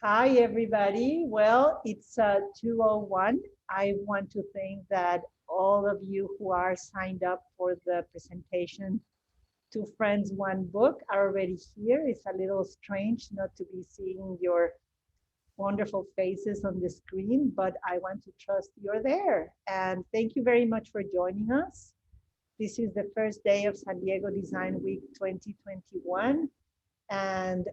Hi, everybody. Well, it's 2:01. I want to thank that all of you who are signed up for the presentation Two Friends, One Book are already here. It's a little strange not to be seeing your wonderful faces on the screen, but I want to trust you're there. And thank you very much for joining us. This is the first day of San Diego Design Week 2021. And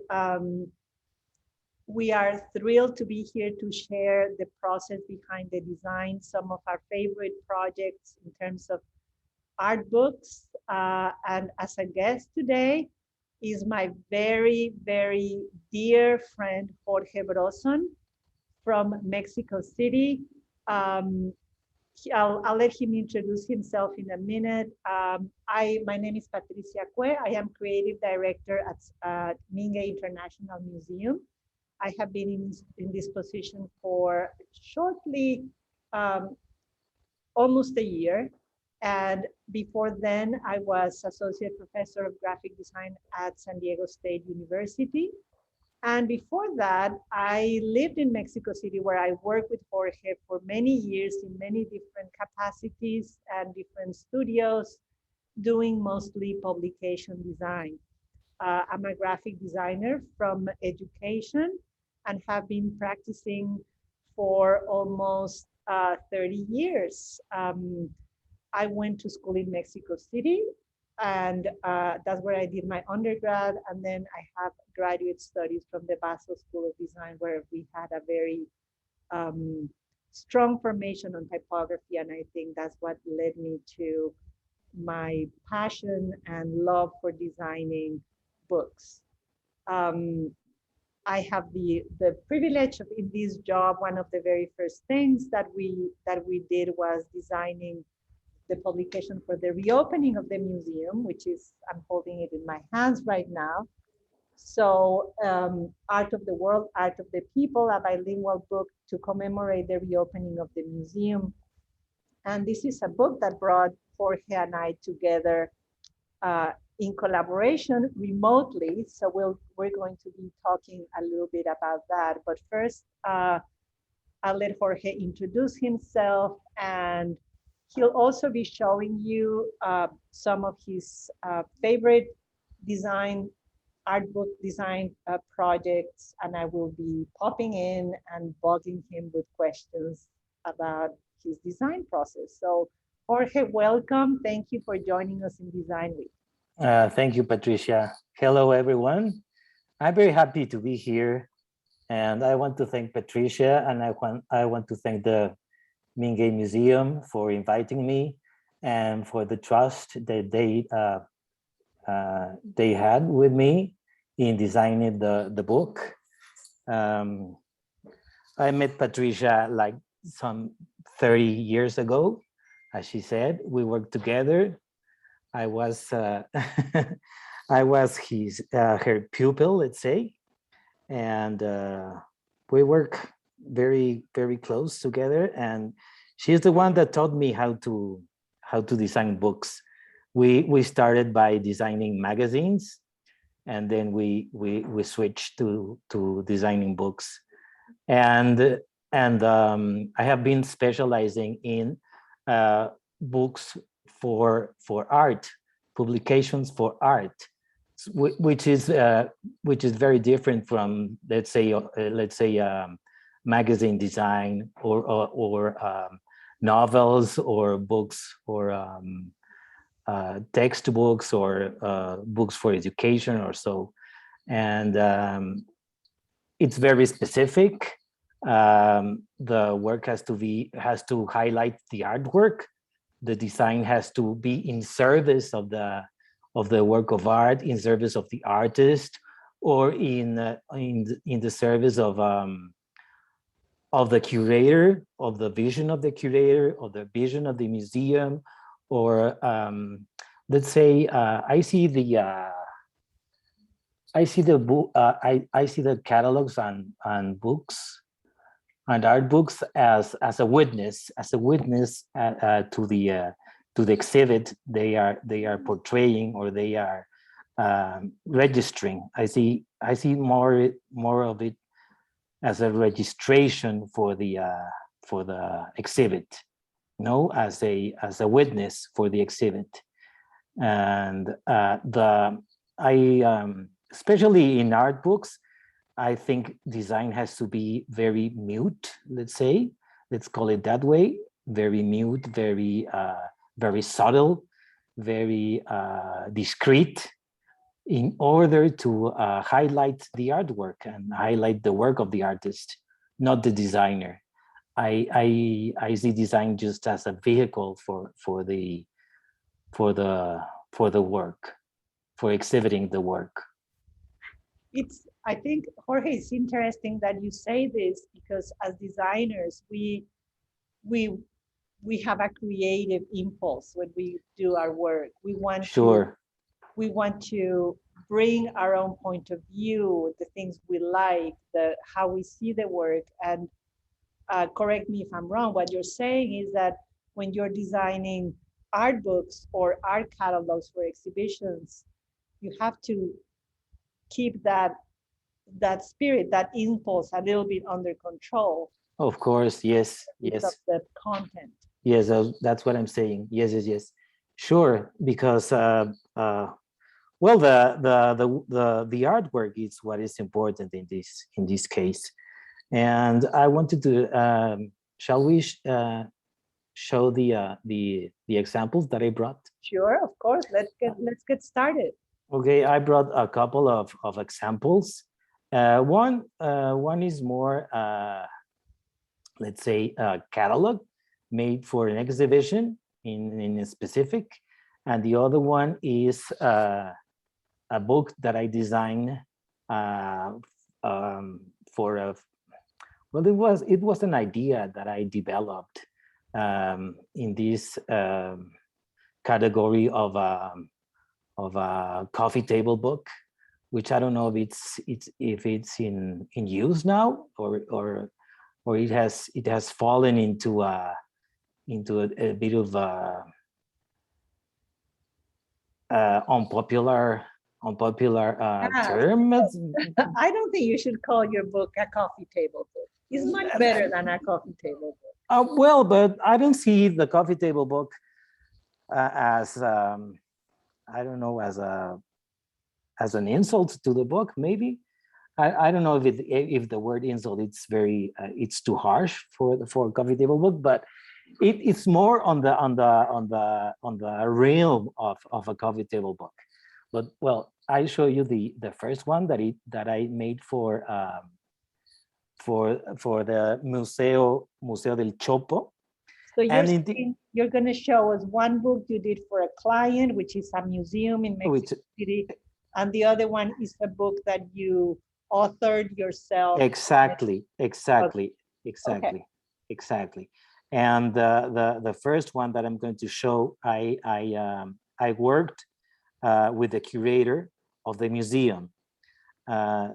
we are thrilled to be here to share the process behind the design, some of our favorite projects in terms of art books. And as a guest today is my very, very dear friend, Jorge Brozon from Mexico City. Um, I'll let him introduce himself in a minute. My name is Patricia Cué. I am creative director at Mingei International Museum. I have been in this position for shortly almost a year. And before then, I was associate professor of graphic design at San Diego State University. And before that, I lived in Mexico City, where I worked with Jorge for many years in many different capacities and different studios, doing mostly publication design. I'm a graphic designer from education and have been practicing for almost 30 years. I went to school in Mexico City, and that's where I did my undergrad. And then I have graduate studies from the Basel School of Design, where we had a very strong formation on typography. And I think that's what led me to my passion and love for designing books. Um, I have the privilege of in this job. One of the very first things that we did was designing the publication for the reopening of the museum, which is I'm holding it in my hands right now. So Art of the World, Art of the People, a bilingual book to commemorate the reopening of the museum. And this is a book that brought Jorge and I together in collaboration remotely. So we're going to be talking a little bit about that. But first, I'll let Jorge introduce himself, and he'll also be showing you some of his favorite art book design projects, and I will be popping in and bugging him with questions about his design process. So Jorge, welcome. Thank you for joining us in Design Week. Thank you, Patricia. Hello, everyone. I'm very happy to be here. And I want to thank Patricia, and I want to thank the Mingei Museum for inviting me and for the trust that they had with me in designing the book. I met Patricia like some 30 years ago, as she said. We worked together. I was I was her pupil, let's say, and we work very close together. And she's the one that taught me how to design books. We started by designing magazines, and then we switched to designing books. And I have been specializing in books for art, publications for art, which is very different from let's say magazine design or novels or books or textbooks or books for education or so. And it's very specific. The work has to highlight the artwork. The design has to be in service of the work of art, in service of the artist, or in the service of the curator, of the vision of the curator, or the vision of the museum, or let's say I see the catalogs on books and art books as a witness to the exhibit they are portraying or they are registering. I see more of it as a registration for the exhibit, as a witness for the exhibit. And especially in art books, I think design has to be very mute, let's call it that way, very mute, very subtle, very discreet, in order to highlight the artwork and highlight the work of the artist, not the designer. I see design just as a vehicle for the work, for exhibiting the work. I think, Jorge, it's interesting that you say this, because as designers, we have a creative impulse when we do our work. We want to bring our own point of view, the things we like, how we see the work. And correct me if I'm wrong, what you're saying is that when you're designing art books or art catalogs for exhibitions, you have to keep that spirit, that impulse a little bit under control. Of course, yes. Of the content. Yes, that's what I'm saying. Yes. Sure, because the artwork is what is important in this case. And I wanted to shall we show the examples that I brought? Sure, of course. Let's get started. Okay, I brought a couple of examples. One is more let's say a catalog made for an exhibition in a specific, and the other one is a book that I designed for a it was an idea that I developed in this category of a coffee table book, which I don't know if it's in use now, or it has fallen into a bit of unpopular term. I don't think you should call your book a coffee table book. It's much better than a coffee table book. Well, but I don't see the coffee table book as I don't know, as an insult to the book. Maybe I don't know if the word insult it's too harsh for a coffee table book, but it's more on the realm of a coffee table book. But well, I show you the first one that I made for the Museo del Chopo. So you're going to show us one book you did for a client, which is a museum in Mexico City, and the other one is a book that you authored yourself. Exactly. Okay. And the first one that I'm going to show, I worked with the curator of the museum.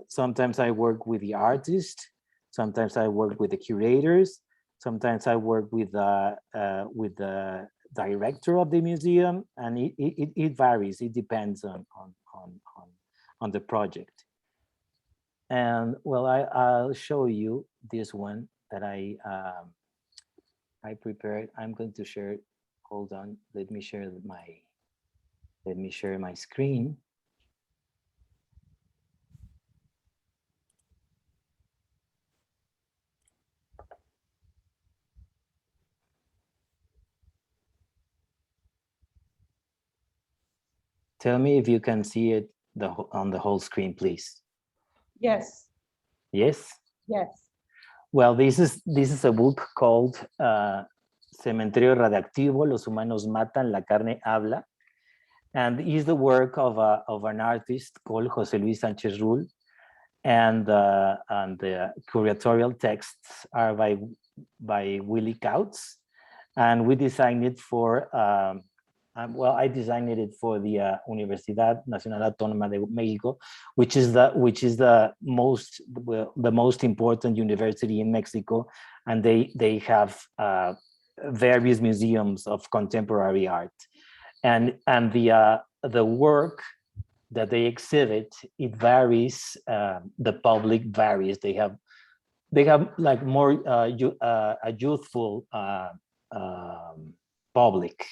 Sometimes I work with the artist. Sometimes I work with the curators. Sometimes I work with the director of the museum, and it varies. It depends on the project. And well, I'll show you this one that I prepared. I'm going to share. Hold on. Let me share my screen. Tell me if you can see it on the whole screen, please. Yes. Yes? Yes. Well, this is a book called Cementerio Radiactivo, Los Humanos Matan, La Carne Habla. And it's the work of an artist called José Luis Sánchez Rull. And the curatorial texts are by Willie Couts. And we designed it for I designed it for the Universidad Nacional Autónoma de México, which is the most important university in Mexico, and they have various museums of contemporary art, and the work that they exhibit, it varies. The public varies. They have they have like more a youthful public.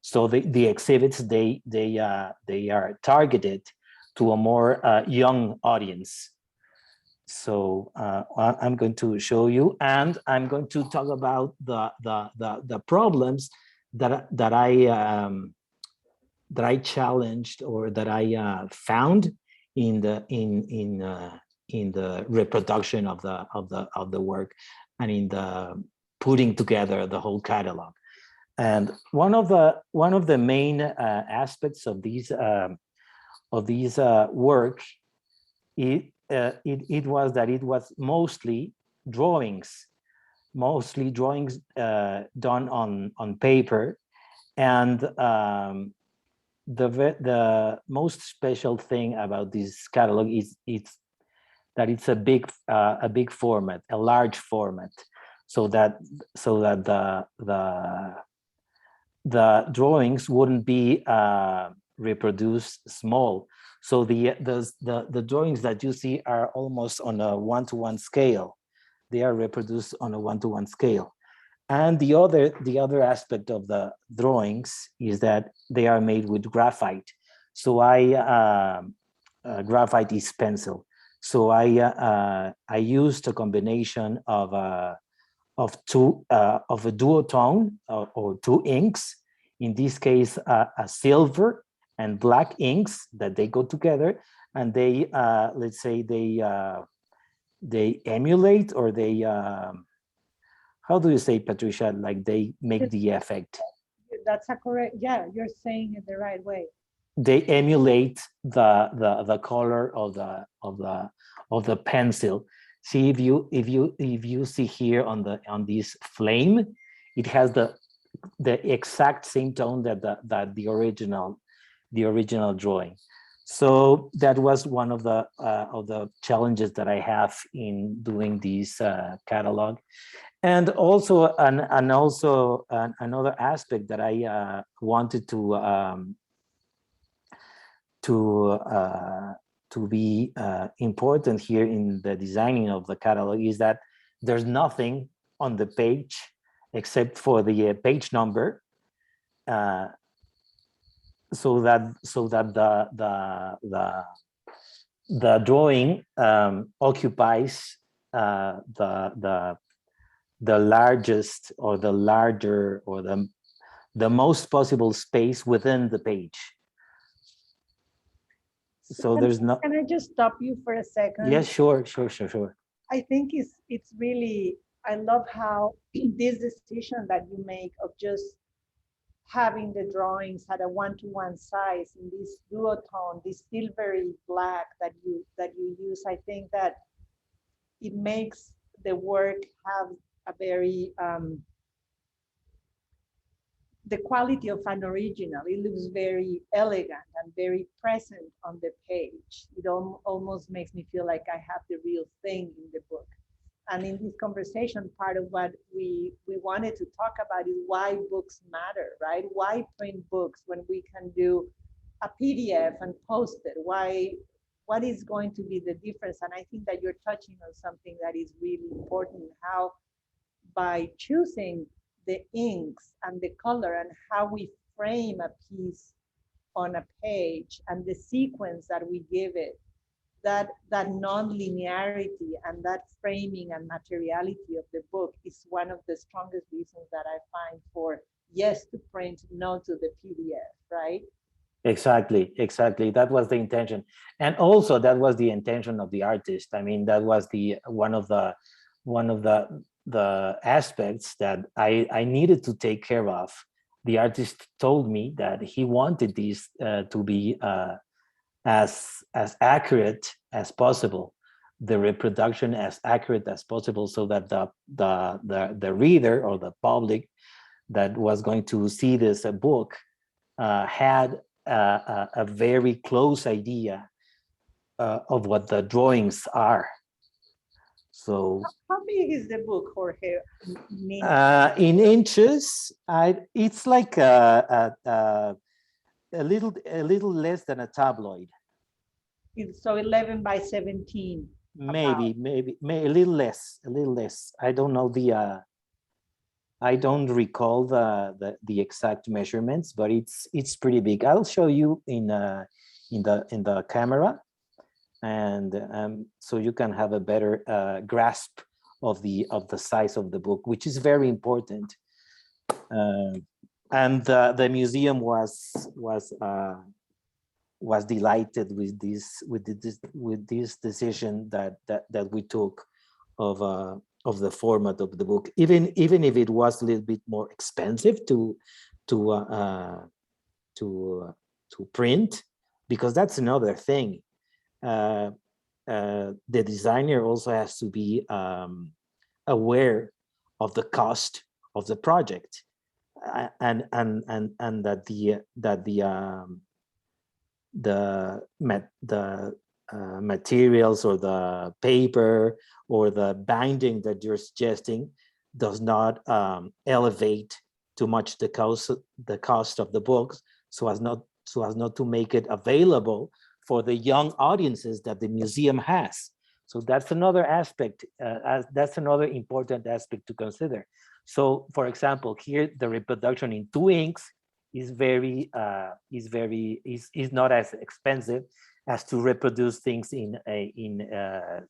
So the exhibits they are targeted to a more young audience. So I'm going to show you, and I'm going to talk about the problems that I challenged, or that I found in the reproduction of the work, and in the putting together the whole catalog. And one of the main aspects of these work, it was that it was mostly drawings done on paper. And the most special thing about this catalog is that it's a big format, a large format, so that the drawings wouldn't be reproduced small. So the drawings that you see are almost on a one-to-one scale. They are reproduced on a one-to-one scale. And the other aspect of the drawings is that they are made with graphite. So graphite is pencil. So I used a combination of a duotone or two inks. In this case, a silver and black inks that they go together, and they let's say they emulate, or they how do you say, Patricia, like they make the effect? That's a correct, yeah, you're saying it the right way. They emulate the color of the pencil. See, if you see here on this flame, it has the exact same tone that the original drawing. So that was one of the challenges that I have in doing this catalog. And also another aspect that I wanted to be important here in the designing of the catalog is that there's nothing on the page except for the page number, so that the drawing occupies the largest, or the larger, or the most possible space within the page. So there's no. Can I just stop you for a second? Yes, sure. I think it's really, I love how this decision that you make of just having the drawings at a one-to-one size in this duotone, this silvery black that you use. I think that it makes the work have a very the quality of an original. It looks very elegant and very present on the page. It almost makes me feel like I have the real thing in the book. And in this conversation, part of what we wanted to talk about is why books matter, right? Why print books when we can do a PDF and post it? What is going to be the difference? And I think that you're touching on something that is really important, how by choosing the inks and the color and how we frame a piece on a page and the sequence that we give it, that non-linearity and that framing and materiality of the book is one of the strongest reasons that I find for yes to print, no to the PDF, right? Exactly. That was the intention. And also that was the intention of the artist. I mean, that was one of the aspects that I needed to take care of. The artist told me that he wanted this to be as accurate as possible, the reproduction as accurate as possible, so that the reader or the public that was going to see this book had a very close idea of what the drawings are. So how big is the book, Jorge? In inches, it's like a little less than a tabloid. So 11 by 17. maybe a little less, a little less. I don't know I don't recall the exact measurements, but it's pretty big. I'll show you in the camera, and so you can have a better grasp of the size of the book, which is very important. And the museum was delighted with this decision that we took of the format of the book, even if it was a little bit more expensive to print, because that's another thing. The designer also has to be aware of the cost of the project, and that the materials or the paper or the binding that you're suggesting does not elevate too much the cost of the books, so as not to make it available for the young audiences that the museum has. So that's another aspect. That's another important aspect to consider. So, for example, here the reproduction in 2 inks is not as expensive as to reproduce things in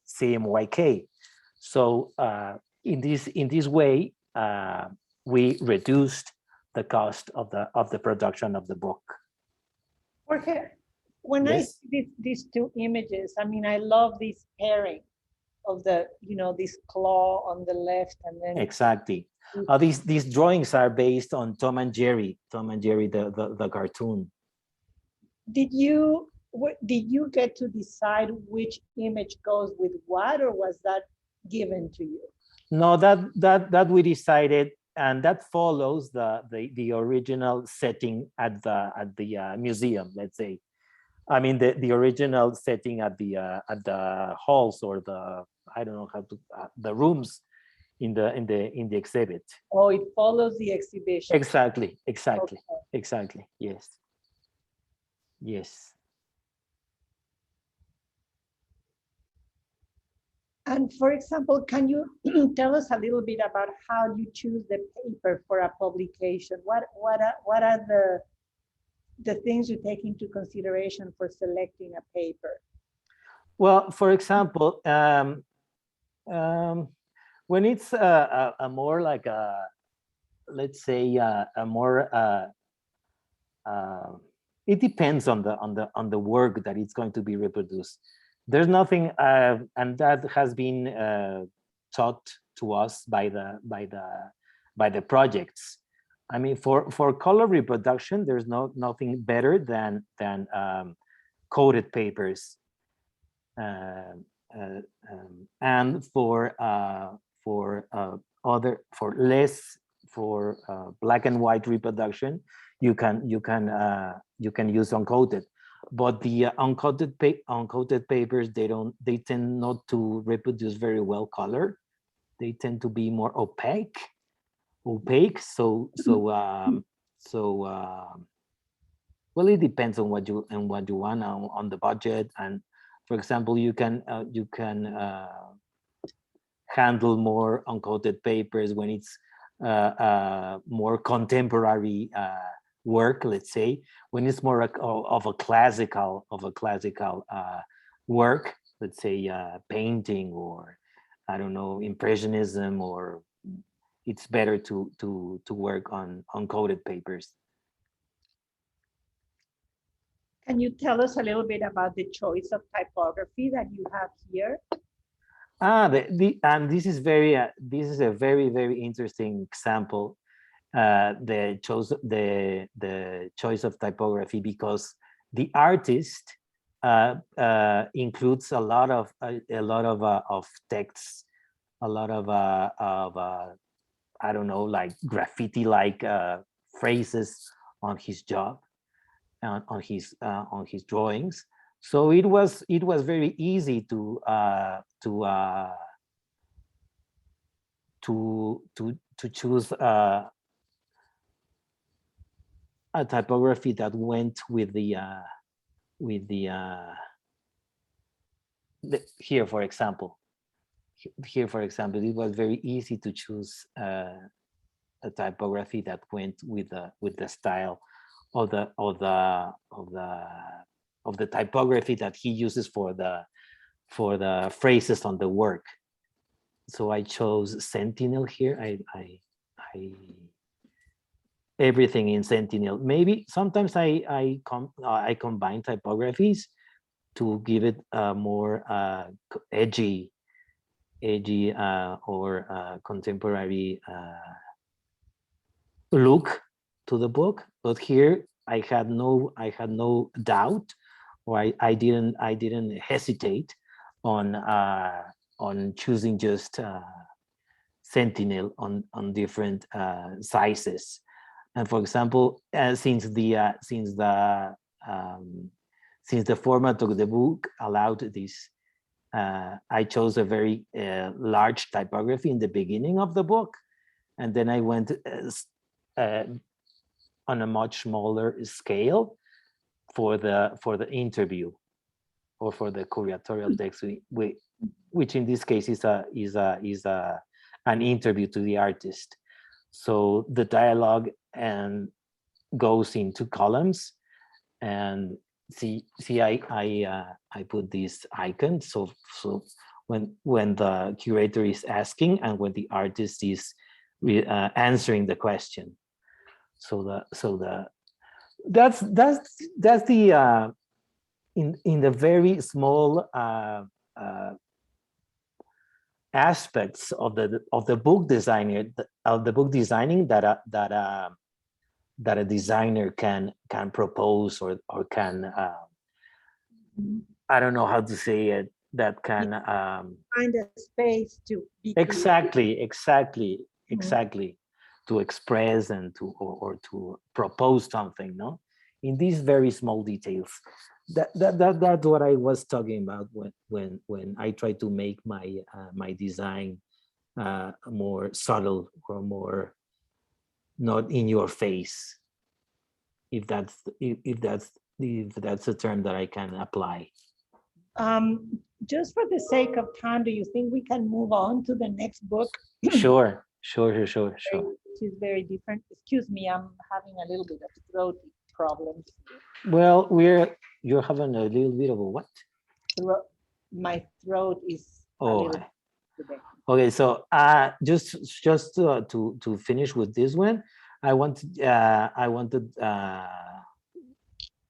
CMYK. So in this way, we reduced the cost of the production of the book. Jorge, when Yes. I see these 2 images, I mean, I love this pairing of the, this claw on the left, and then Exactly. These drawings are based on Tom and Jerry, the cartoon. Did you get to decide which image goes with what, or was that given to you? No, that we decided, and that follows the original setting at the museum. Let's say, I mean the original setting at the halls, or I don't know how to the rooms in the exhibit. Oh, it follows the exhibition. Exactly. Okay. Exactly. Yes. And for example, can you tell us a little bit about how you choose the paper for a publication? What are the things you take into consideration for selecting a paper? Well, for example, when it's a more like let's say a more it depends on the work that it's going to be reproduced. There's nothing, and that has been taught to us by the projects. I mean, for color reproduction, there's nothing better than coated papers, and for black and white reproduction, you can use uncoated. But the uncoated papers, they tend not to reproduce very well color. They tend to be more opaque. So well, it depends on what you want on the budget. And for example, you can handle more uncoated papers when it's more contemporary work, let's say. When it's more of a classical work, let's say painting, or I don't know, impressionism, or it's better to work on uncoated papers. Can you tell us a little bit about the choice of typography that you have here? And this is a very, very interesting example. The choice of typography, because the artist includes a lot of texts, a lot of I don't know, like graffiti-like phrases on his job, on his drawings. So it was very easy to choose a typography that went with the here, for example, it was very easy to choose a typography that went with the style of the typography that he uses for the phrases on the work. So I chose Sentinel here. I everything in Sentinel. Maybe sometimes I combine typographies to give it a more edgy or contemporary look to the book. But here I had no doubt, or I didn't hesitate on choosing just Sentinel on different sizes. And for example, since the format of the book allowed this, I chose a very large typography in the beginning of the book, and then I went on a much smaller scale for the interview or for the curatorial text, which in this case is an interview to the artist. So the dialogue goes into columns, and see I put this icon. So when the curator is asking and when the artist is answering the question. That's the in the very small aspects of the book designing that a designer can propose or can I don't know how to say it, that can find a space to be exactly to express and or to propose something, no, in these very small details. That's what I was talking about when I try to make my design more subtle or more not in your face, if that's a term that I can apply. Just for the sake of time, do you think we can move on to the next book? Sure. Which is very different. Excuse me, I'm having a little bit of throat problems. Well, you're having a little bit of a what? My throat is a Oh, little today. Okay. So just to finish with this one, I wanted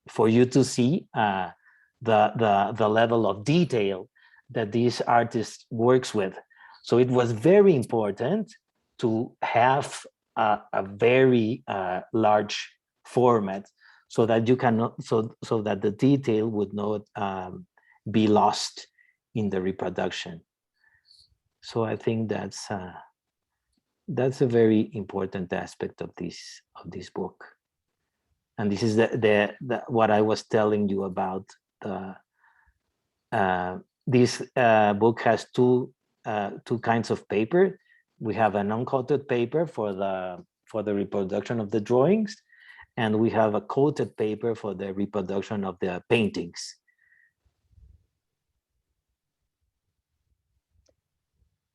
for you to see the level of detail that this artist works with. So it was very important to have a very large format, so that you cannot so that the detail would not be lost in the reproduction. So I think that's a very important aspect of this book. And this is the what I was telling you about. This book has two kinds of paper. We have an uncoated paper for the reproduction of the drawings, and we have a coated paper for the reproduction of the paintings.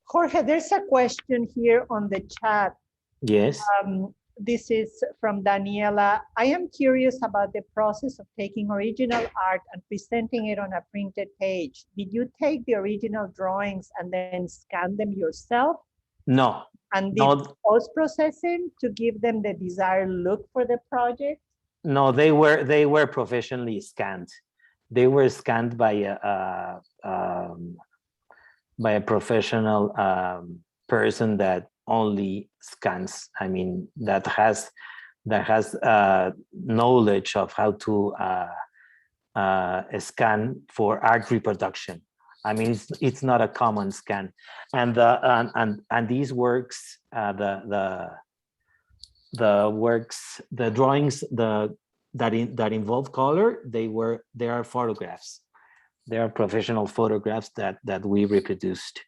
Jorge, there's a question here on the chat. Yes. This is from Daniela. I am curious about the process of taking original art and presenting it on a printed page. Did you take the original drawings and then scan them yourself? No. And did post-processing to give them the desired look for the project? No, they were professionally scanned. They were scanned by a professional person that only scans. I mean, that has knowledge of how to scan for art reproduction. I mean, it's not a common scan, and these works, the drawings that involve color, they are photographs. They are professional photographs that we reproduced.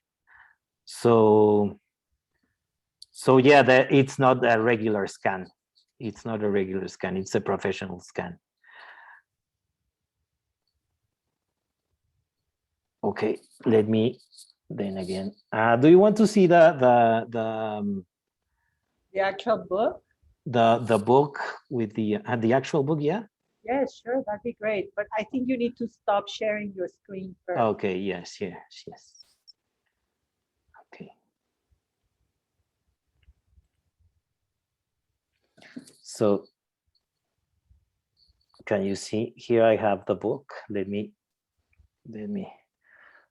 So yeah, it's not a regular scan. It's not a regular scan. It's a professional scan. Okay, let me, then again, do you want to see the actual book? The book with the actual book? Yeah. Yes, sure, that'd be great. But I think you need to stop sharing your screen first. Okay. Yes. Yes. Yes. Okay. So can you see here? I have the book. Let me.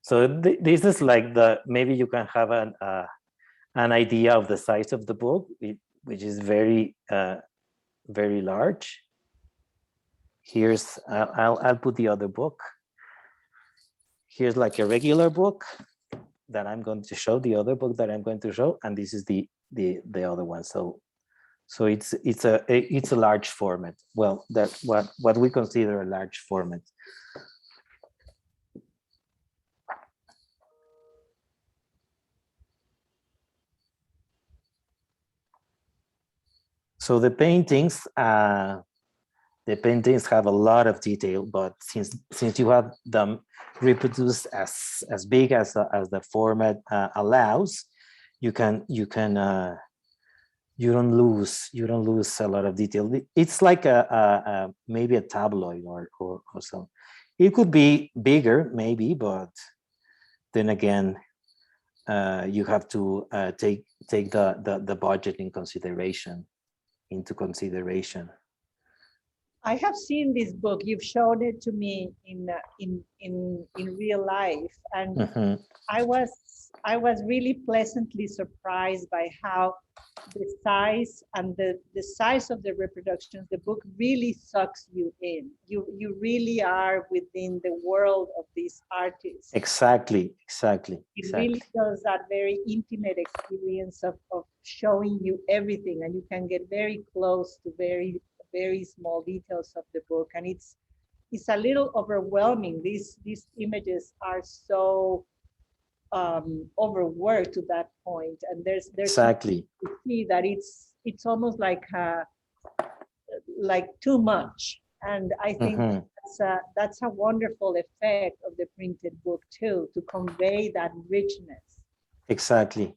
So this is like maybe you can have an idea of the size of the book, which is very very large. Here's I'll put the other book. Here's like a regular book that I'm going to show, the other book that I'm going to show, and this is the other one. So it's a large format. Well, that's what we consider a large format. So the paintings have a lot of detail, but since you have them reproduced as big as the format allows, you don't lose a lot of detail. It's like a maybe a tabloid or so. It could be bigger maybe, but then again, you have to take the budget into consideration. I have seen this book. You've shown it to me in real life, and Mm-hmm. I was really pleasantly surprised by how the size and the size of the reproductions. The book really sucks you in. You really are within the world of these artists. Exactly. It really does that very intimate experience of showing you everything, and you can get very close to very small details of the book, and it's a little overwhelming. These images are so overworked to that point, and there's Exactly. to see that it's almost like too much, and I think that's a wonderful effect of the printed book too, to convey that richness. Exactly.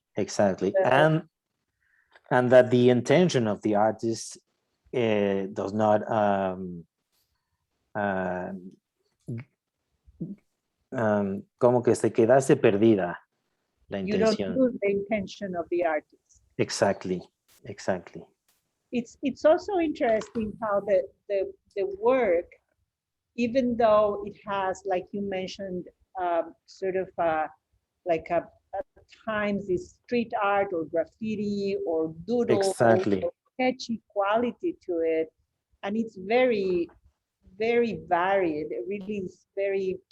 And that the intention of the artist does not como que se quedase perdida la You don't intención. lose the intention of the artist. Exactly. It's also interesting how the work, even though it has, like you mentioned, sort of like at times is street art or graffiti or doodle or sketchy quality to it, and it's very varied. It really is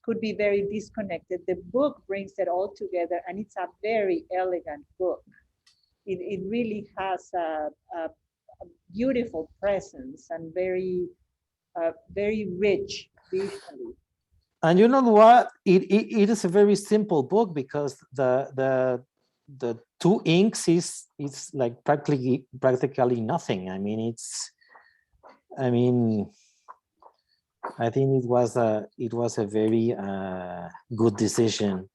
could be very disconnected. The book brings it all together, and it's a very elegant book. It really has a beautiful presence and very rich visually. And you know what? It is a very simple book because the two inks is like practically nothing. I mean, I think it was a very good decision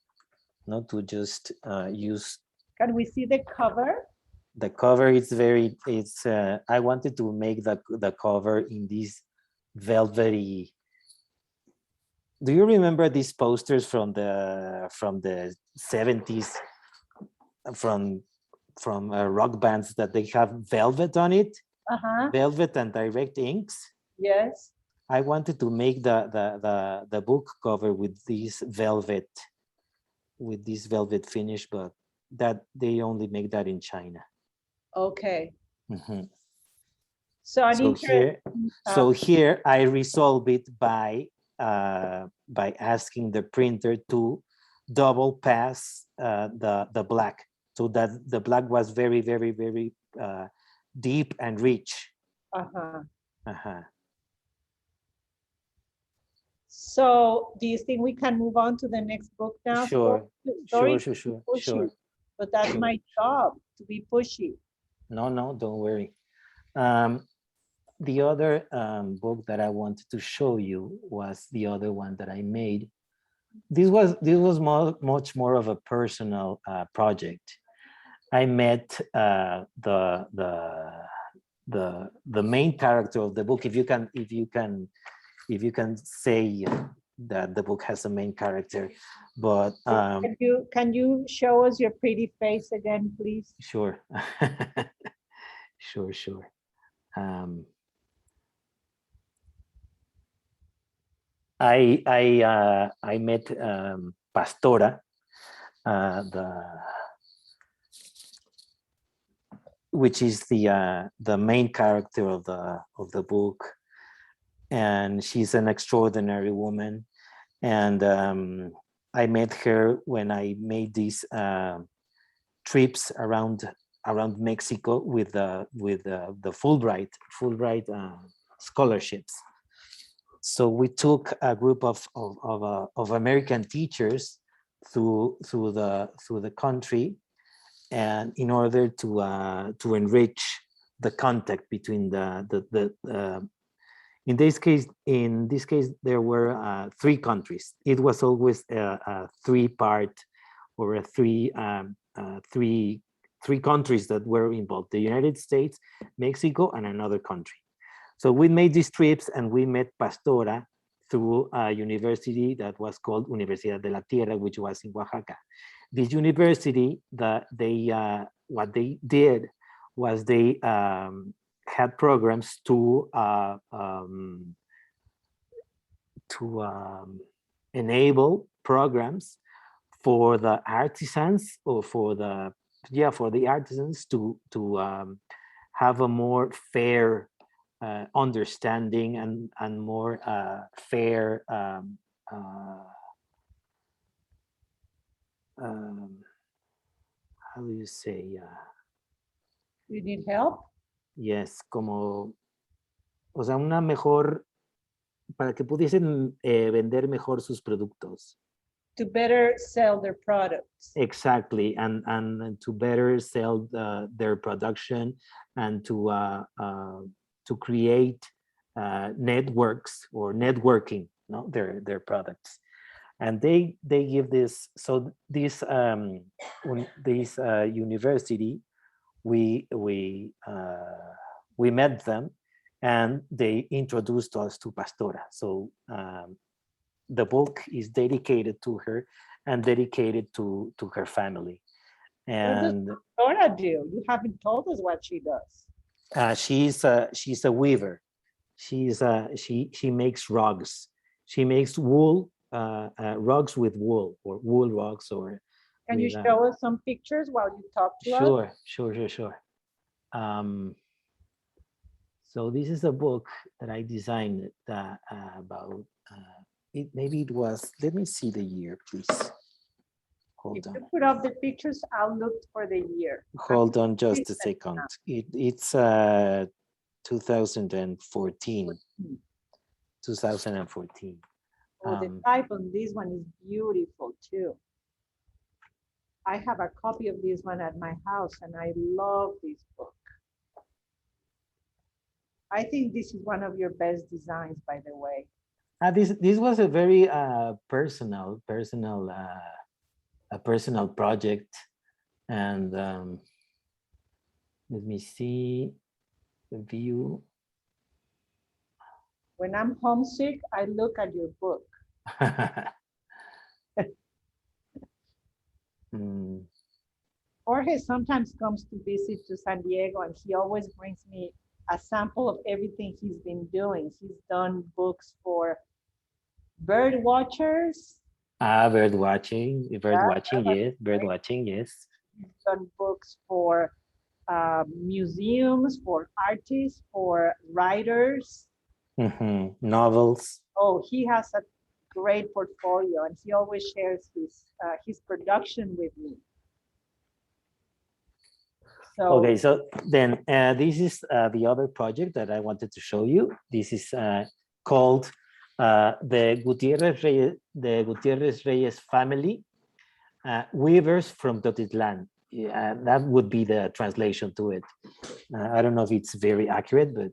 not to just use. Can we see the cover? The cover is I wanted to make the cover in this velvety. Do you remember these posters from the 70s from rock bands that they have velvet on it? Velvet and direct inks. Yes. I wanted to make the book cover with this velvet finish, but that they only make that in China. Okay. Mm-hmm. So here I resolve it by asking the printer to double pass the black, so that the black was very deep and rich. So do you think we can move on to the next book now? Sure. But that's my job, to be pushy. No, don't worry. The other book that I wanted to show you was the other one that I made this was much more of a personal project. I met the main character of the book. If you can say that the book has a main character, but Can you show us your pretty face again, please? sure. Sure. I met Pastora, which is the main character of the book, and she's an extraordinary woman. And I met her when I made these trips around Mexico with the Fulbright scholarships. So we took a group of American teachers through the country, and in order to enrich the contact between in this case there were 3 countries. It was always a 3-part or three countries that were involved: the United States, Mexico, and another country. So we made these trips, and we met Pastora through a university that was called Universidad de la Tierra, which was in Oaxaca. This university, what they did was they had programs to enable programs for the artisans, or for the artisans to have a more fair understanding and more fair how do you say? You need help? Yes, como, o sea, una mejor, para que pudiesen vender mejor sus productos. To better sell their products. Exactly, and to better sell their production, and to create networks or networking, no, their products. And they give this. So this university, we met them, and they introduced us to Pastora. So the book is dedicated to her and dedicated to her family. And what does Pastora do? You haven't told us what she does. She's a weaver. She makes rugs. She makes wool rugs with wool, or wool rugs, or. Can you show us some pictures while you talk to us? Sure. So this is a book that I designed about. Maybe it was. Let me see the year, please. If you put up the pictures, I'll look for the year. Hold on just a second. It's 2014. 2014. Oh, the type on this one is beautiful too. I have a copy of this one at my house, and I love this book. I think this is one of your best designs, by the way. This was a very personal project, and let me see the view. When I'm homesick, I look at your book. Jorge sometimes comes to visit to San Diego, and he always brings me a sample of everything he's been doing. He's done books for bird watchers. Bird watching, yes. He's done books for museums, for artists, for writers. Novels. Oh, he has a great portfolio, and he always shares his production with me. So, okay, so then this is the other project that I wanted to show you. This is called the Gutierrez Reyes family, weavers from Totitlan. That would be the translation to it. I don't know if it's very accurate, but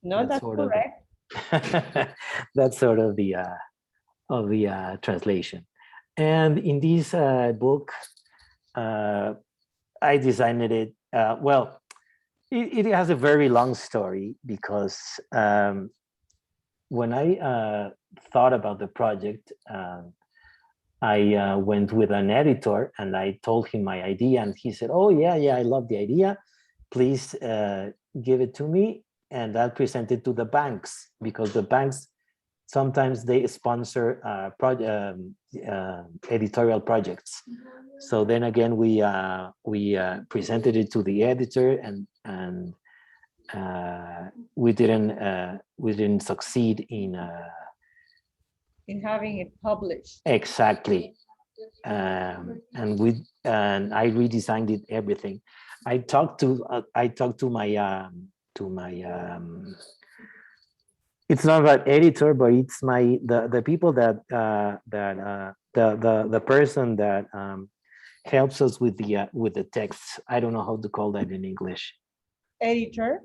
no, that's correct. That's sort of the translation. And in this book, I designed it. Well, it has a very long story because when I thought about the project, I went with an editor and I told him my idea, and he said, "Oh yeah, I love the idea. Please give it to me." And I'll present it to the banks, because the banks sometimes they sponsor editorial projects. So then again, we presented it to the editor, and we didn't succeed in having it published. Exactly. And I redesigned it, everything. I talked to my it's not about editor, but it's the people that the person that helps us with the texts. I don't know how to call that in English. Editor?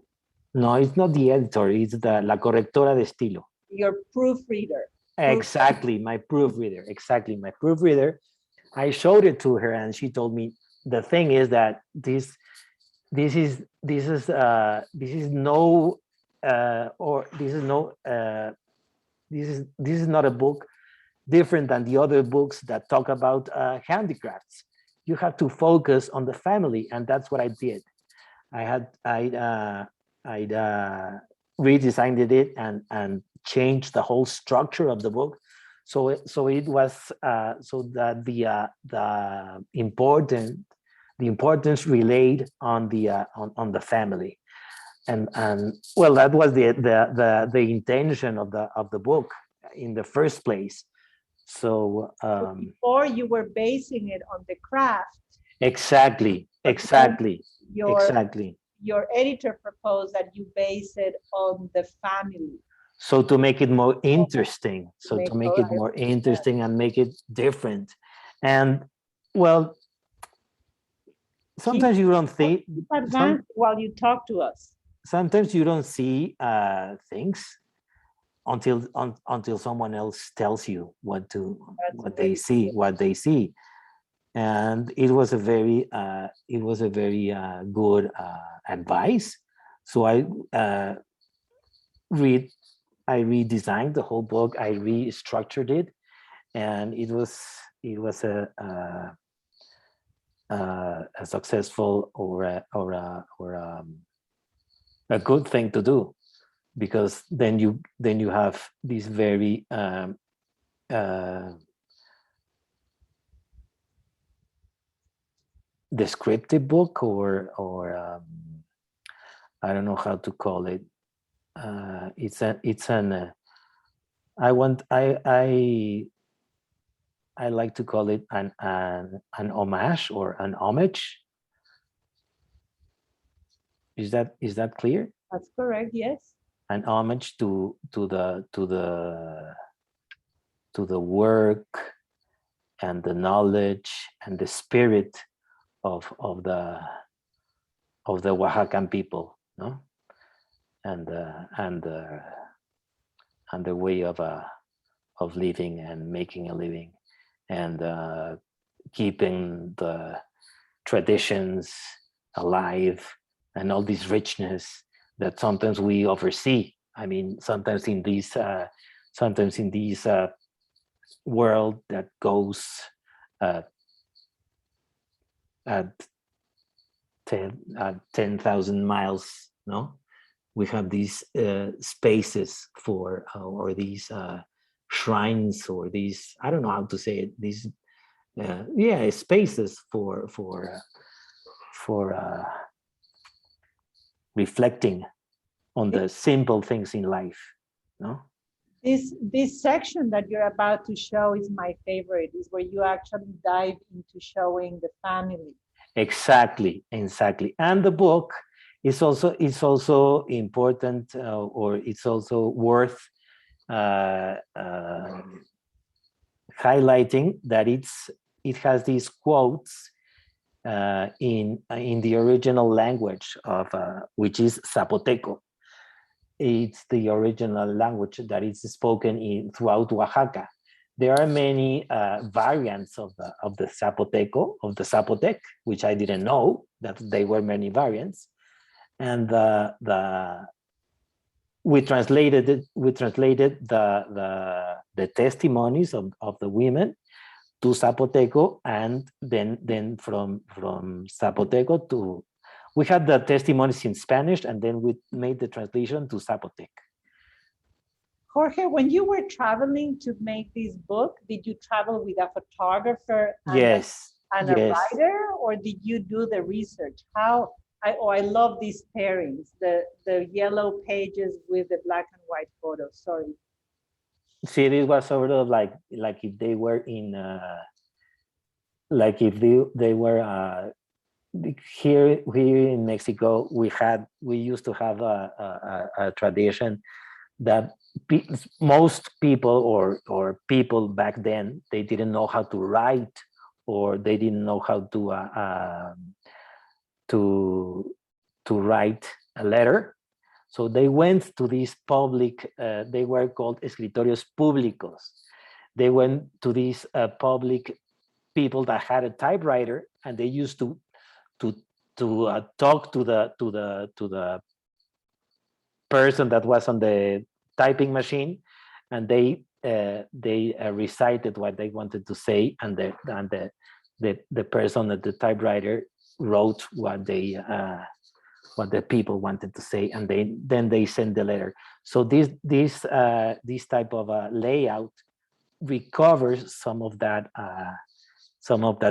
No, it's not the editor. It's la correctora de estilo. Your proofreader. Exactly, my proofreader. Exactly, my proofreader. I showed it to her, and she told me the thing is that this is not a book different than the other books that talk about handicrafts. You have to focus on the family, and that's what I did. I redesigned it and changed the whole structure of the book, so it was so that the importance relayed on the family, and well, that was the intention of the book in the first place. So before you were basing it on the craft. Exactly. Your editor proposed that you base it on the family. So to make it more interesting, and make it different. And well, sometimes you don't think, while you talk to us. Sometimes you don't see things until someone else tells you what they see. And it was a very good advice. So I redesigned the whole book. I restructured it, and it was a successful or a good thing to do, because then you have this very descriptive book, or I don't know how to call it. I like to call it an homage or an homage. Is that clear? That's correct. Yes. An homage to the work and the knowledge and the spirit of the Oaxacan people, no? And the way of living and making a living, and keeping the traditions alive, and all this richness that sometimes we oversee. I mean, sometimes in this world that goes at 10,000 miles, no? We have these spaces for, or these shrines, or these, I don't know how to say it, these spaces for reflecting on the simple things in life, no? This section that you're about to show is my favorite. Is where you actually dive into showing the family. Exactly. And the book is also important, or it's also worth highlighting that it has these quotes in the original language of which is Zapoteco. It's the original language that is spoken throughout Oaxaca. there are many variants of the Zapoteco, of the Zapotec, which I didn't know that they were many variants. And we translated the testimonies of the women to Zapoteco, and then from Zapoteco to, we had the testimonies in Spanish, and then we made the translation to Zapotec. Jorge, when you were traveling to make this book, did you travel with a photographer and, Yes, a yes. writer, or did you do the research? How? I love these pairings, the yellow pages with the black and white photos. Sorry. See, it was sort of like if they were in, like if they were here in Mexico. We used to have a tradition that most people or people back then, they didn't know how to write, or they didn't know how to write a letter. So they went to these public, they were called escritorios públicos. They went to these public people that had a typewriter, and they used to talk to the person that was on the typing machine, and they recited what they wanted to say, and the person at the typewriter wrote what the people wanted to say, and then they send the letter. So this type of layout recovers some of that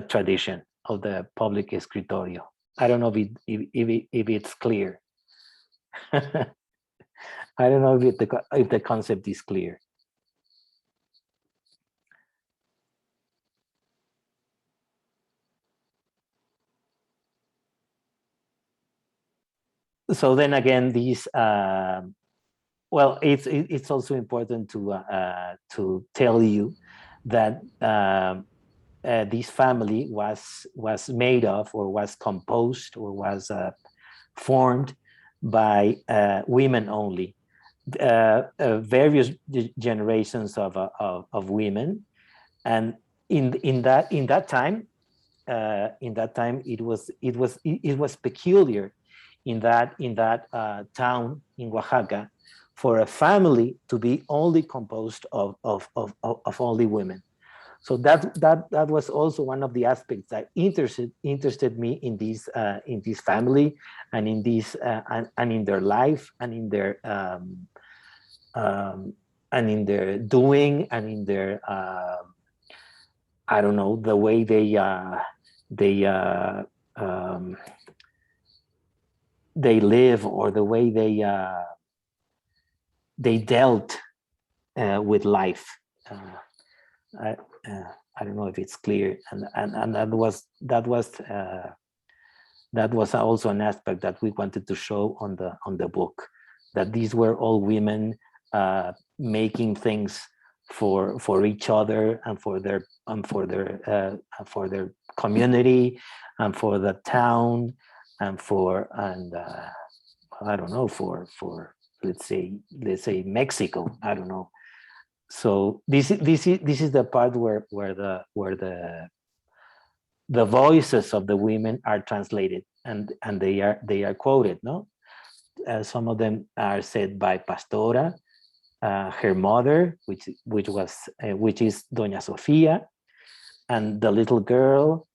tradition of the public escritorio. I don't know if it's clear. I don't know if the concept is clear. So then again, these well, it's also important to tell you that this family was made of, or was composed, or was formed by women only. Various generations of women, and in that time it was peculiar in that town in Oaxaca for a family to be only composed of only women. So that was also one of the aspects that interested me in this family, and in this and in their life, and in their doing, and in their I don't know, the way they live, or the way they dealt with life. I don't know if it's clear, and that was also an aspect that we wanted to show on the book, that these were all women making things for each other, and for their community, and for the town, and I don't know, for let's say Mexico. I don't know. So this is the part where the voices of the women are translated, and they are quoted. No, some of them are said by Pastora, her mother, which is Doña Sofía, and the little girl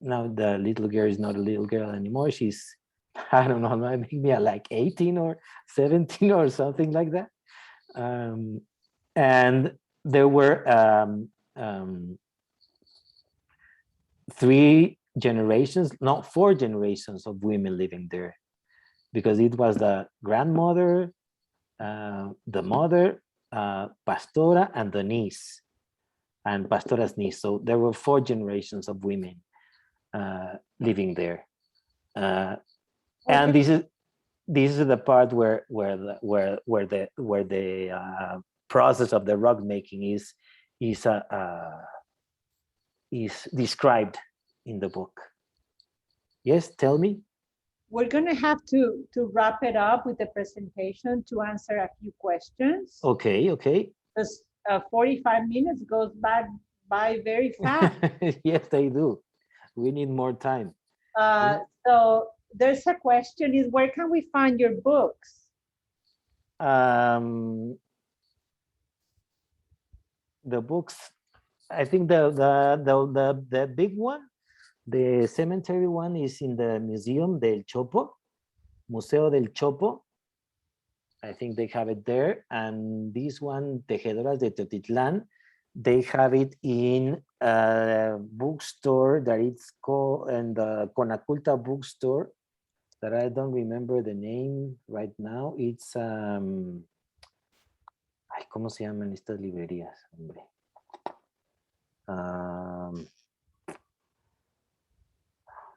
now the little girl is not a little girl anymore. She's, I don't know, maybe like 18 or 17 or something like that. And there were 4 generations of women living there, because it was the grandmother, the mother, Pastora, and the niece, and Pastora's niece. So there were 4 generations of women living there. And this is the part where the process of the rug making is described in the book. Yes, tell me. We're going to have to wrap it up with the presentation to answer a few questions. Okay. Because 45 minutes goes by very fast. Yes, they do. We need more time. So there's a question is, where can we find your books? The books, I think the big one, the cemetery one, is in the Museum del Chopo, Museo del Chopo. I think they have it there. And this one, Tejedoras de Teotitlán, they have it in a bookstore that it's called, and the Conaculta bookstore, that I don't remember the name right now. It's ay, ¿cómo se llaman estas librerías, hombre?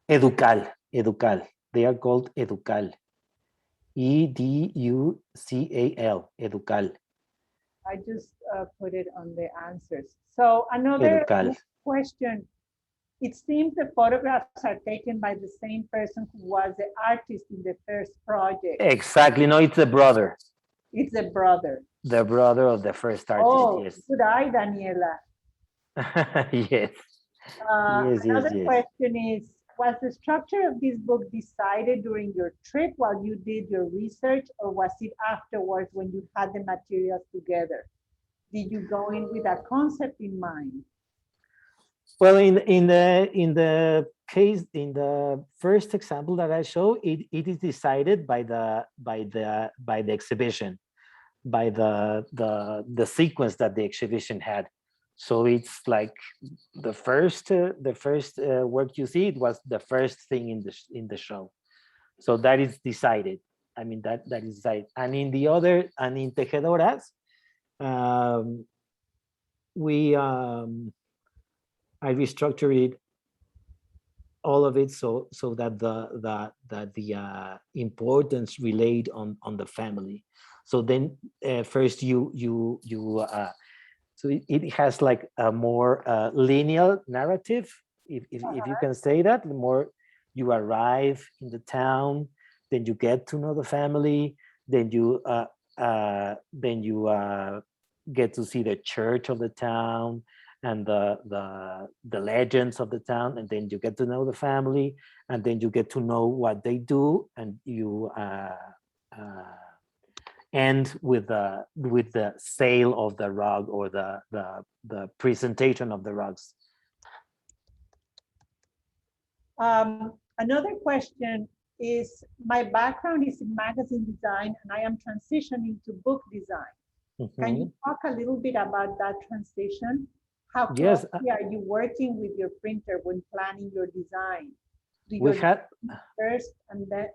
Educal. They are called Educal. EDUCAL, Educal. I just put it on the answers. So another Educal. question. It seems the photographs are taken by the same person who was the artist in the first project. Exactly. No, it's the brother. It's the brother. The brother of the first artist. Oh, yes. good eye, Daniela. Yes. Another question is, was the structure of this book decided during your trip while you did your research, or was it afterwards when you had the materials together? Did you go in with a concept in mind? Well, in the case, in the first example that I show, it is decided by the exhibition, by the sequence that the exhibition had. So it's like the first work you see, it was the first thing in the show. So that is decided. I mean, that is decided. And in the other, and in Tejedoras, I restructured it, all of it, so that the importance relayed on the family. So then first so it has like a more linear narrative, if you can say that. The more you arrive in the town, then you get to know the family, then you get to see the church of the town and the legends of the town, and then you get to know the family, and then you get to know what they do, and you end with the sale of the rug, or the presentation of the rugs. Another question is, my background is in magazine design and I am transitioning to book design. Can you talk a little bit about that transition? How closely are you working with your printer when planning your design? Do you first and then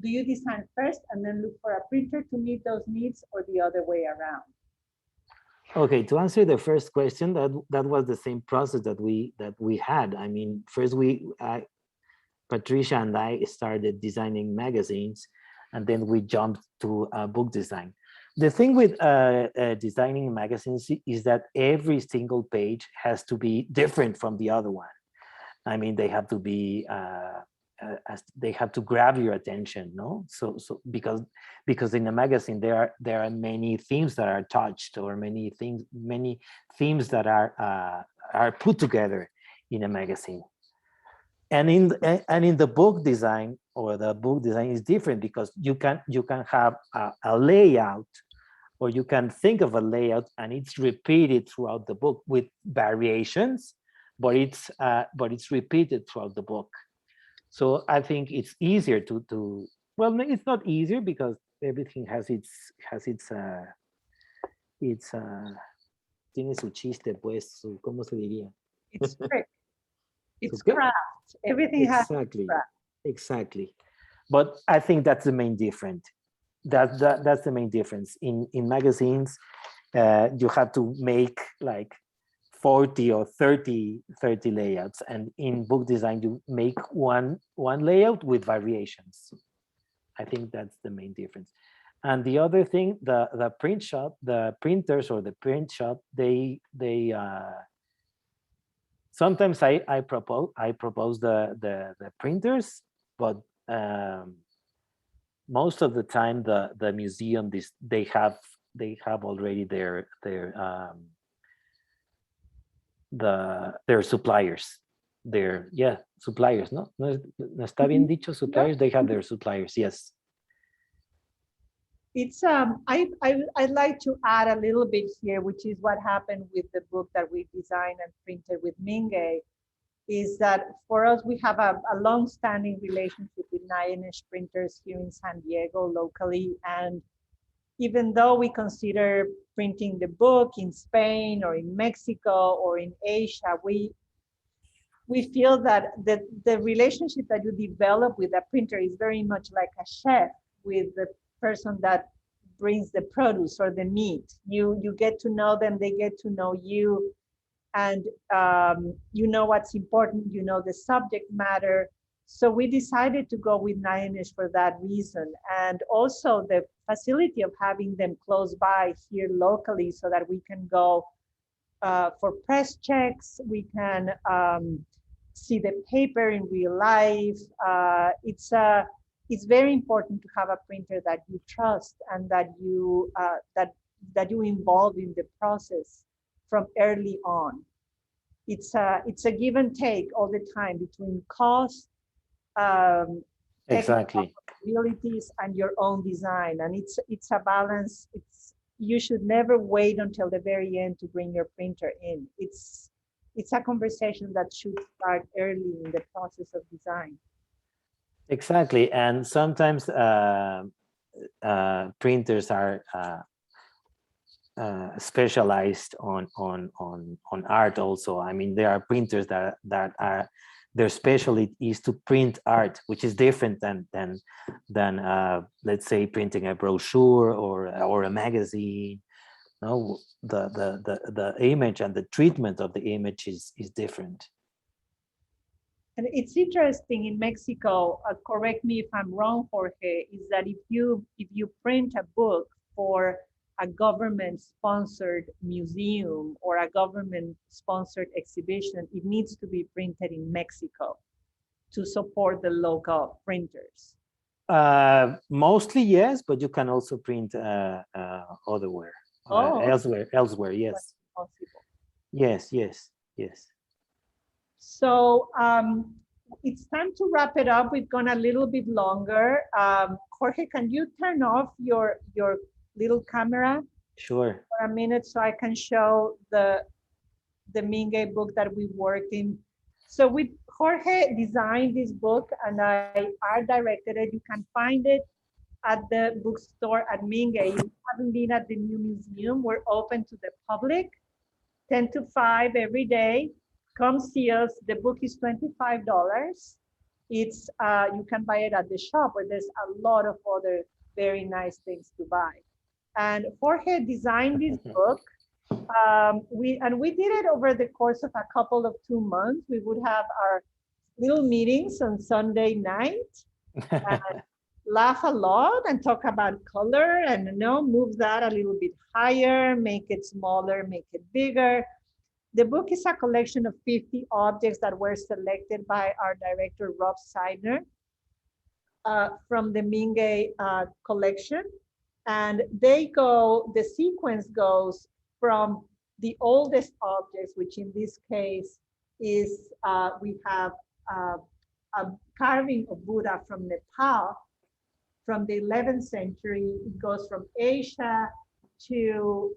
do you design first and then look for a printer to meet those needs, or the other way around? Okay, to answer the first question, that was the same process that we had. I mean, first Patricia and I started designing magazines, and then we jumped to book design. The thing with designing magazines is that every single page has to be different from the other one. I mean, they have to be they have to grab your attention, no? So because in a magazine there are many themes that are touched, or many themes that are put together in a magazine. And in the book design, or the book design is different, because you can have a layout, or you can think of a layout, and it's repeated throughout the book with variations, but it's repeated throughout the book. So I think it's easier to well, it's not easier, because everything has its tiene su chiste, pues, ¿cómo se diría? It's trick. It's craft. Everything has craft. Exactly. But I think that's the main difference. That's the main difference. In magazines, you have to make like 40 or 30 layouts, and in book design you make one layout with variations. I think that's the main difference. And the other thing, the print shop, the printers or the print shop, they sometimes I propose the printers, but most of the time the museum they have already their their suppliers. Their suppliers, no? No está bien dicho, suppliers, they have their suppliers, yes. It's I'd like to add a little bit here, which is what happened with the book that we designed and printed with Mingei, is that for us, we have a long-standing relationship with 9-inch printers here in San Diego locally. And even though we consider printing the book in Spain or in Mexico or in Asia, we feel that the relationship that you develop with a printer is very much like a chef with the person that brings the produce or the meat. You get to know them, they get to know you, and you know what's important, you know the subject matter. So we decided to go with 9-inch for that reason, and also the facility of having them close by here locally so that we can go for press checks, we can see the paper in real life. It's very important to have a printer that you trust and that you involve in the process from early on. It's a give and take all the time between cost, Exactly. abilities, and your own design. And it's a balance. You should never wait until the very end to bring your printer in. It's a conversation that should start early in the process of design. Exactly, and sometimes printers are specialized on art also. I mean, there are printers that are, their specialty is to print art, which is different than let's say printing a brochure or a magazine. No, the image and the treatment of the image is different. And it's interesting in Mexico, correct me if I'm wrong, Jorge, is that if you print a book for a government-sponsored museum or a government-sponsored exhibition, it needs to be printed in Mexico to support the local printers. Mostly yes, but you can also print otherwhere, elsewhere. Yes. Possible. Yes. So it's time to wrap it up. We've gone a little bit longer. Jorge, can you turn off your little camera? Sure. For a minute so I can show the Mingei book that we worked in. So Jorge designed this book and I art directed it. You can find it at the bookstore at Mingei. If you haven't been at the new museum, we're open to the public, 10 to 5 every day. Come see us. The book is $25. It's you can buy it at the shop, but there's a lot of other very nice things to buy. And Jorge designed this book. We did it over the course of a couple of 2 months. We would have our little meetings on Sunday night, and laugh a lot and talk about color and move that a little bit higher, make it smaller, make it bigger. The book is a collection of 50 objects that were selected by our director, Rob Seidner, from the Mingei collection. And the sequence goes from the oldest objects, which in this case is, we have a carving of Buddha from Nepal from the 11th century. It goes from Asia to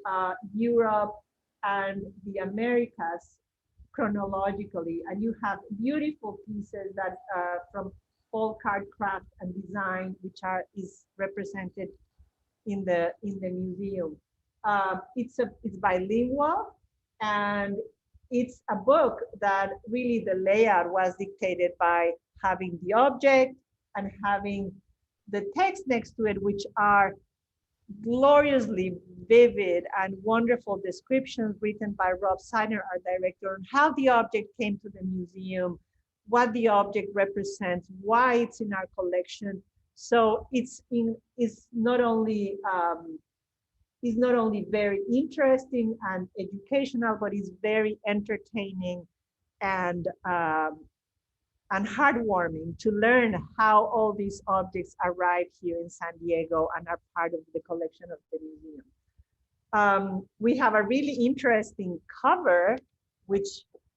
Europe and the Americas chronologically. And you have beautiful pieces that from folk art, craft, and design, which is represented in the museum. It's bilingual, and it's a book that really the layout was dictated by having the object and having the text next to it, which are gloriously vivid and wonderful descriptions written by Rob Seidner, our director, on how the object came to the museum, what the object represents, why it's in our collection. So it's not only very interesting and educational, but it's very entertaining and heartwarming to learn how all these objects arrived here in San Diego and are part of the collection of the museum. We have a really interesting cover, which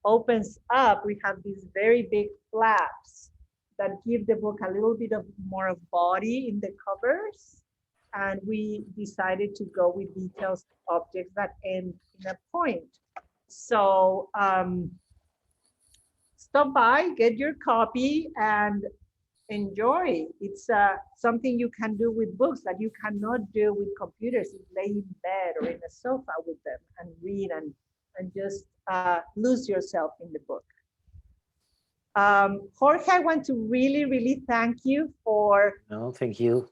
opens up. We have these very big flaps that give the book a little bit of more of body in the covers. And we decided to go with details objects that end in a point. So stop by, get your copy, and enjoy. It's something you can do with books that you cannot do with computers. You lay in bed or in a sofa with them and read and just lose yourself in the book. Jorge, I want to really, really thank you for thank you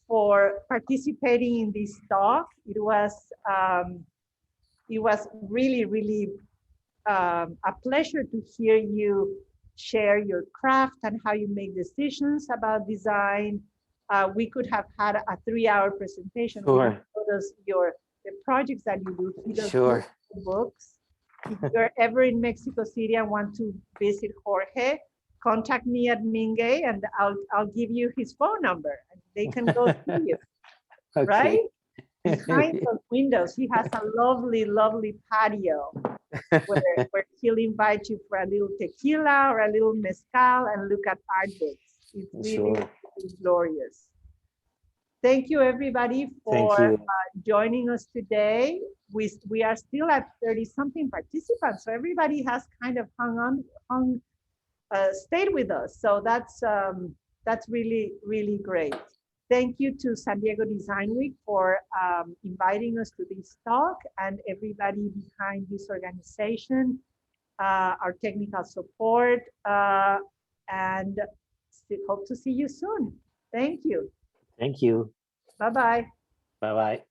for participating in this talk. It was really, really a pleasure to hear you share your craft and how you make decisions about design. We could have had a 3-hour presentation. Sure. The projects that you do. He does Sure. books. If you're ever in Mexico City and want to visit Jorge, contact me at Mingei and I'll give you his phone number and they can go see you. Okay. Right? Behind those windows, he has a lovely, lovely patio where he'll invite you for a little tequila or a little mezcal and look at art books. It's really, Sure. really glorious. Thank you, everybody, for joining us today. We are still at 30-something participants, so everybody has kind of stayed with us. So that's really, really great. Thank you to San Diego Design Week for inviting us to this talk and everybody behind this organization, our technical support, and hope to see you soon. Thank you. Thank you. Bye-bye. Bye-bye.